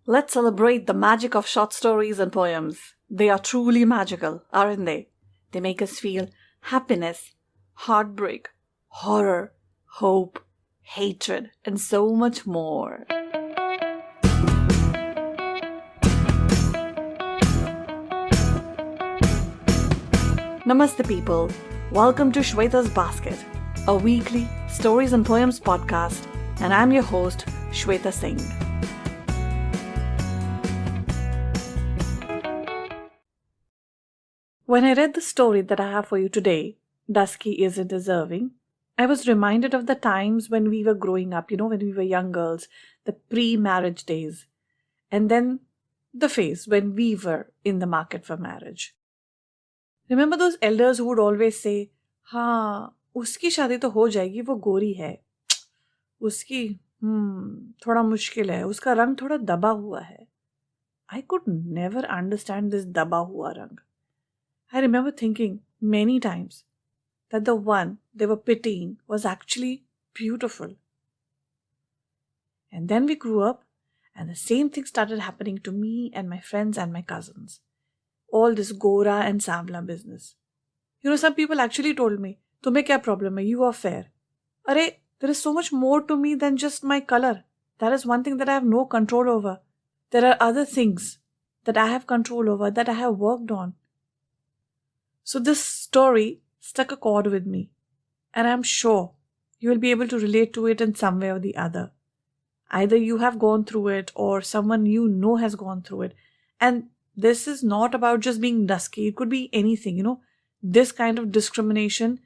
Let's celebrate the magic of short stories and poems. They are truly magical, aren't they? They make us feel happiness, heartbreak, horror, hope, hatred, and so much more. Namaste, people. Welcome to Shweta's Basket, a weekly stories and poems podcast, and I'm your host, Shweta Singh. When I read the story that I have for you today, Dusky Isn't Deserving, I was reminded of the times when we were growing up, when we were young girls, the pre-marriage days, and then the phase when we were in the market for marriage. Remember those elders who would always say, हाँ, उसकी शादी तो हो जाएगी, वो गोरी है. उसकी, थोड़ा मुश्किल है, उसका रंग थोड़ा दबा हुआ है. I could never understand this दबा हुआ रंग. I remember thinking many times that the one they were pitying was actually beautiful. And then we grew up, and the same thing started happening to me and my friends and my cousins. All this Gora and Savla business. Some people actually told me, "Tumhe kya problem hai? You are fair." Arey, there is so much more to me than just my color. That is one thing that I have no control over. There are other things that I have control over, that I have worked on. So this story struck a chord with me, and I'm sure you will be able to relate to it in some way or the other. Either you have gone through it or someone you know has gone through it. And this is not about just being dusky. It could be anything, This kind of discrimination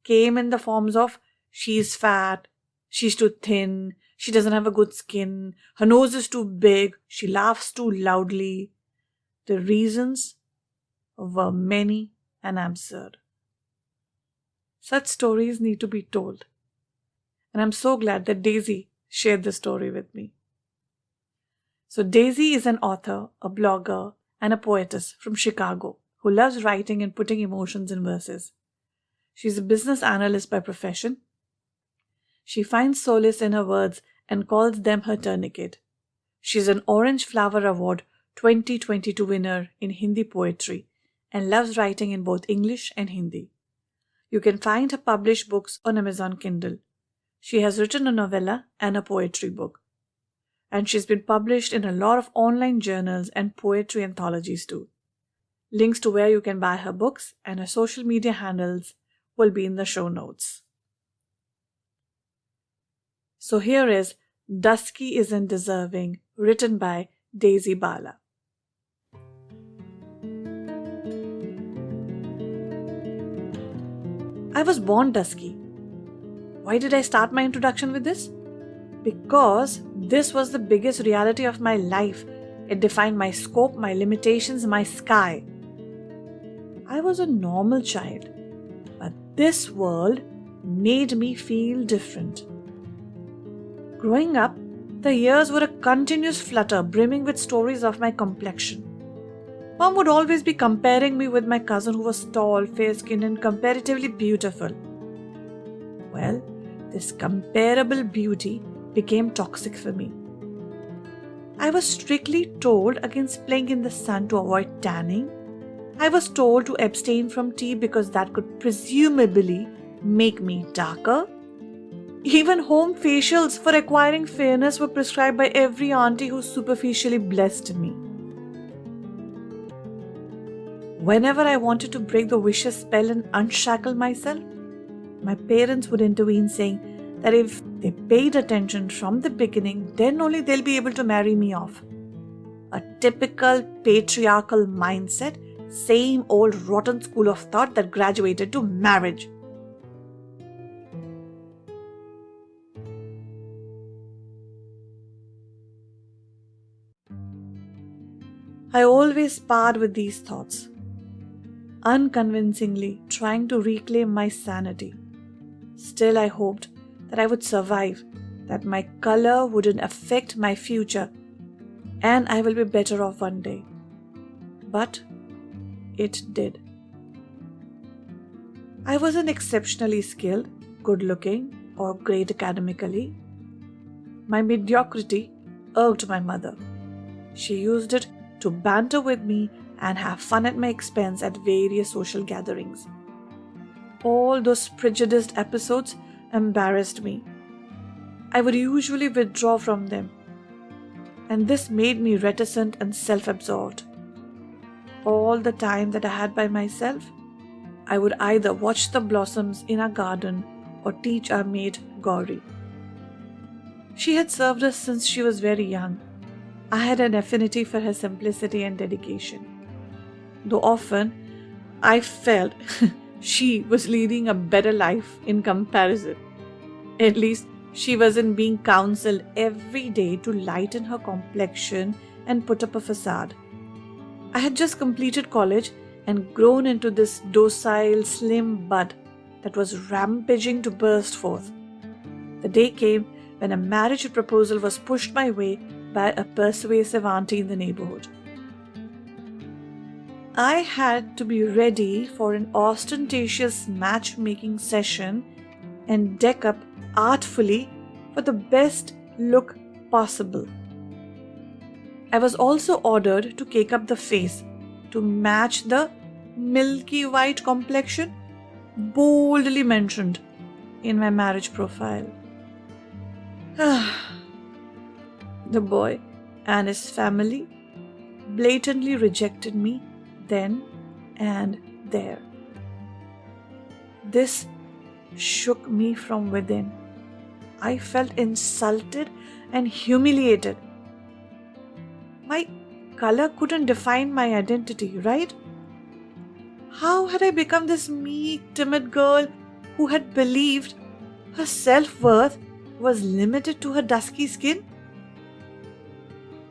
came in the forms of she's fat, she's too thin, she doesn't have a good skin, her nose is too big, she laughs too loudly. The reasons were many and absurd. Such stories need to be told. And I'm so glad that Daisy shared this story with me. So Daisy is an author, a blogger, and a poetess from Chicago who loves writing and putting emotions in verses. She's a business analyst by profession. She finds solace in her words and calls them her tourniquet. She's an Orange Flower Award 2022 winner in Hindi poetry and loves writing in both English and Hindi. You can find her published books on Amazon Kindle. She has written a novella and a poetry book. And she's been published in a lot of online journals and poetry anthologies too. Links to where you can buy her books and her social media handles will be in the show notes. So here is Dusky Isn't Deserving, written by Daisy Bala. I was born dusky. Why did I start my introduction with this? Because this was the biggest reality of my life. It defined my scope, my limitations, my sky. I was a normal child, but this world made me feel different. Growing up, the years were a continuous flutter brimming with stories of my complexion. Mom would always be comparing me with my cousin who was tall, fair-skinned, and comparatively beautiful. Well, this comparable beauty became toxic for me. I was strictly told against playing in the sun to avoid tanning. I was told to abstain from tea because that could presumably make me darker. Even home facials for acquiring fairness were prescribed by every auntie who superficially blessed me. Whenever I wanted to break the vicious spell and unshackle myself, my parents would intervene saying that if they paid attention from the beginning, then only they'll be able to marry me off. A typical patriarchal mindset, same old rotten school of thought that graduated to marriage. I always sparred with these thoughts, unconvincingly trying to reclaim my sanity. Still, I hoped that I would survive, that my color wouldn't affect my future, and I will be better off one day. But it did. I wasn't exceptionally skilled, good-looking, or great academically. My mediocrity irked my mother. She used it to banter with me and have fun at my expense at various social gatherings. All those prejudiced episodes embarrassed me. I would usually withdraw from them, and this made me reticent and self-absorbed. All the time that I had by myself, I would either watch the blossoms in our garden or teach our maid Gauri. She had served us since she was very young. I had an affinity for her simplicity and dedication. Though often I felt she was leading a better life in comparison. At least she wasn't being counseled every day to lighten her complexion and put up a facade. I had just completed college and grown into this docile, slim bud that was rampaging to burst forth. The day came when a marriage proposal was pushed my way by a persuasive auntie in the neighborhood. I had to be ready for an ostentatious matchmaking session and deck up artfully for the best look possible. I was also ordered to cake up the face to match the milky white complexion boldly mentioned in my marriage profile. The boy and his family blatantly rejected me then and there. This shook me from within. I felt insulted and humiliated. My color couldn't define my identity, right? How had I become this meek, timid girl who had believed her self-worth was limited to her dusky skin?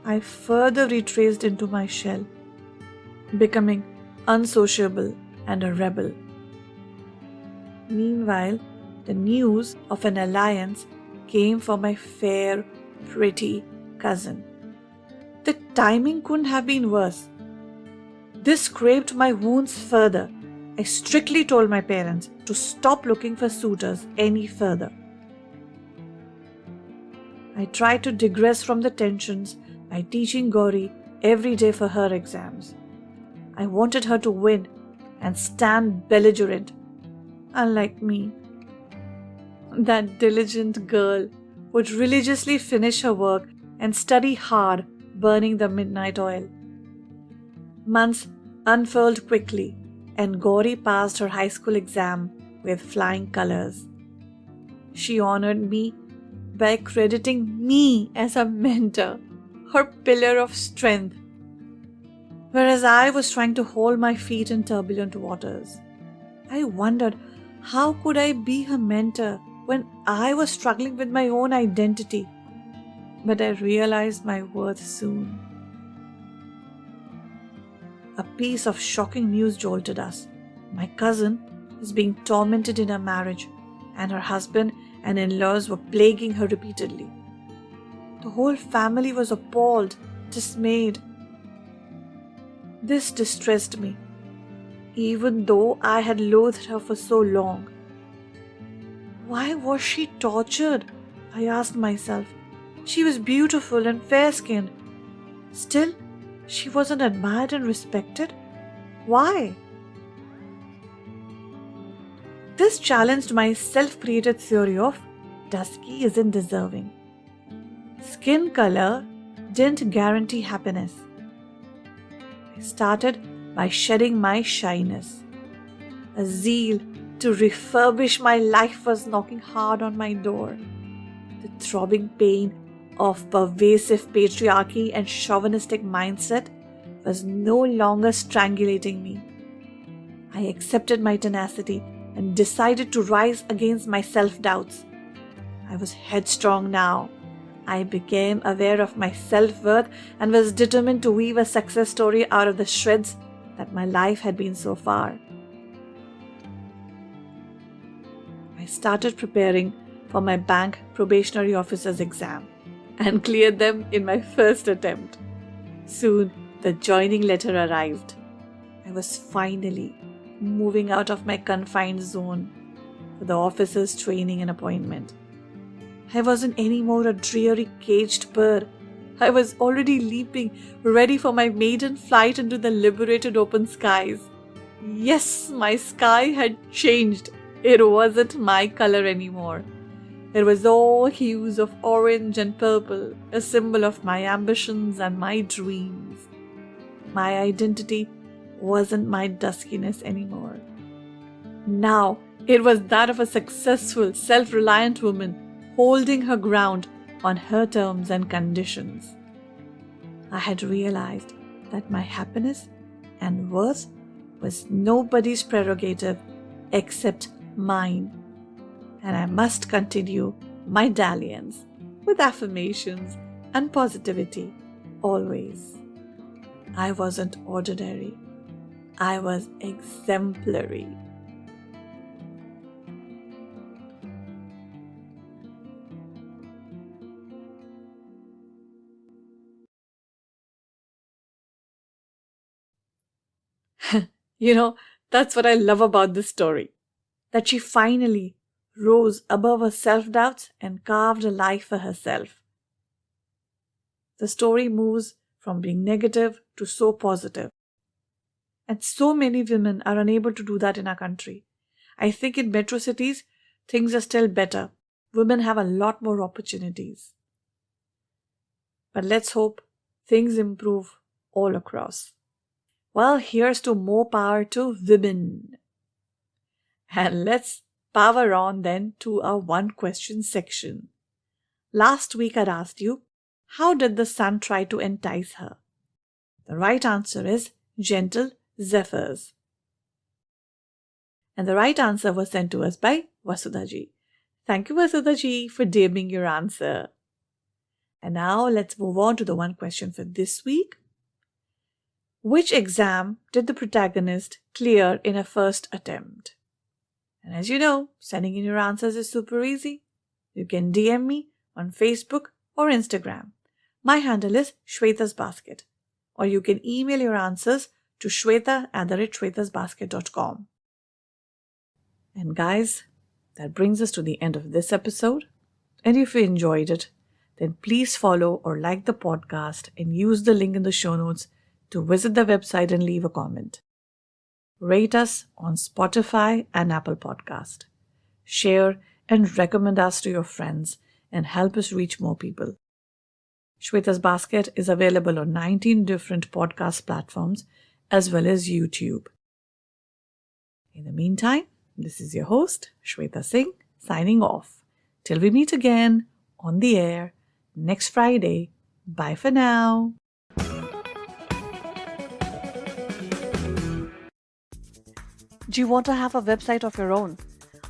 I further retraced into my shell, becoming unsociable and a rebel. Meanwhile, the news of an alliance came for my fair, pretty cousin. The timing couldn't have been worse. This scraped my wounds further. I strictly told my parents to stop looking for suitors any further. I tried to digress from the tensions by teaching Gauri every day for her exams. I wanted her to win and stand belligerent, unlike me. That diligent girl would religiously finish her work and study hard, burning the midnight oil. Months unfurled quickly, and Gauri passed her high school exam with flying colors. She honored me by crediting me as a mentor, her pillar of strength, whereas I was trying to hold my feet in turbulent waters. I wondered, how could I be her mentor when I was struggling with my own identity? But I realized my worth soon. A piece of shocking news jolted us. My cousin was being tormented in her marriage, and her husband and in-laws were plaguing her repeatedly. The whole family was appalled, dismayed. This distressed me, even though I had loathed her for so long. Why was she tortured? I asked myself. She was beautiful and fair-skinned. Still, she wasn't admired and respected. Why? This challenged my self-created theory of Dusky isn't deserving. Skin color didn't guarantee happiness. I started by shedding my shyness. A zeal to refurbish my life was knocking hard on my door. The throbbing pain of pervasive patriarchy and chauvinistic mindset was no longer strangulating me. I accepted my tenacity and decided to rise against my self-doubts. I was headstrong now. I became aware of my self-worth and was determined to weave a success story out of the shreds that my life had been so far. I started preparing for my bank probationary officer's exam and cleared them in my first attempt. Soon, the joining letter arrived. I was finally moving out of my confined zone for the officer's training and appointment. I wasn't anymore a dreary caged bird I was already leaping, ready for my maiden flight into the liberated open skies. Yes, my sky had changed. It wasn't my color anymore. It was all hues of orange and purple, a symbol of my ambitions and my dreams. My identity wasn't my duskiness anymore. Now, it was that of a successful, self-reliant woman holding her ground on her terms and conditions. I had realized that my happiness and worth was nobody's prerogative except mine, and I must continue my dalliance with affirmations and positivity always. I wasn't ordinary. I was exemplary. That's what I love about this story. That she finally rose above her self-doubts and carved a life for herself. The story moves from being negative to so positive. And so many women are unable to do that in our country. I think in metro cities, things are still better. Women have a lot more opportunities. But let's hope things improve all across. Well, here's to more power to women. And let's power on then to our one question section. Last week I'd asked you, how did the sun try to entice her? The right answer is gentle zephyrs. And the right answer was sent to us by Vasudha-ji. Thank you, Vasudha-ji, for DMing your answer. And now let's move on to the one question for this week. Which exam did the protagonist clear in her first attempt? And as you know, sending in your answers is super easy. You can DM me on Facebook or Instagram. My handle is Shweta's Basket. Or you can email your answers to shweta@shwetasbasket.com. And guys, that brings us to the end of this episode. And if you enjoyed it, then please follow or like the podcast and use the link in the show notes to visit the website and leave a comment. Rate us on Spotify and Apple Podcast. Share and recommend us to your friends and help us reach more people. Shweta's Basket is available on 19 different podcast platforms as well as YouTube. In the meantime, this is your host, Shweta Singh, signing off. Till we meet again on the air next Friday. Bye for now. Do you want to have a website of your own?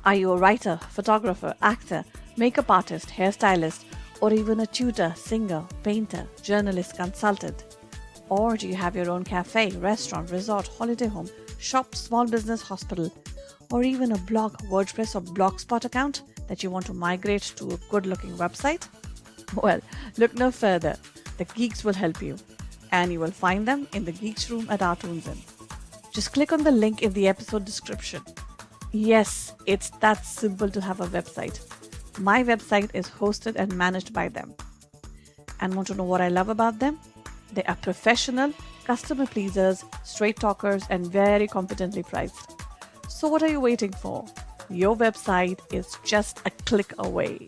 Are you a writer, photographer, actor, makeup artist, hairstylist, or even a tutor, singer, painter, journalist, consultant? Or do you have your own cafe, restaurant, resort, holiday home, shop, small business, hospital, or even a blog, WordPress, or Blogspot account that you want to migrate to a good-looking website? Well, look no further. The Geeks will help you, and you will find them in the Geeks room at our Tunes Inn. Just click on the link in the episode description. Yes, it's that simple to have a website. My website is hosted and managed by them. And want to know what I love about them? They are professional, customer pleasers, straight talkers, and very competently priced. So what are you waiting for? Your website is just a click away.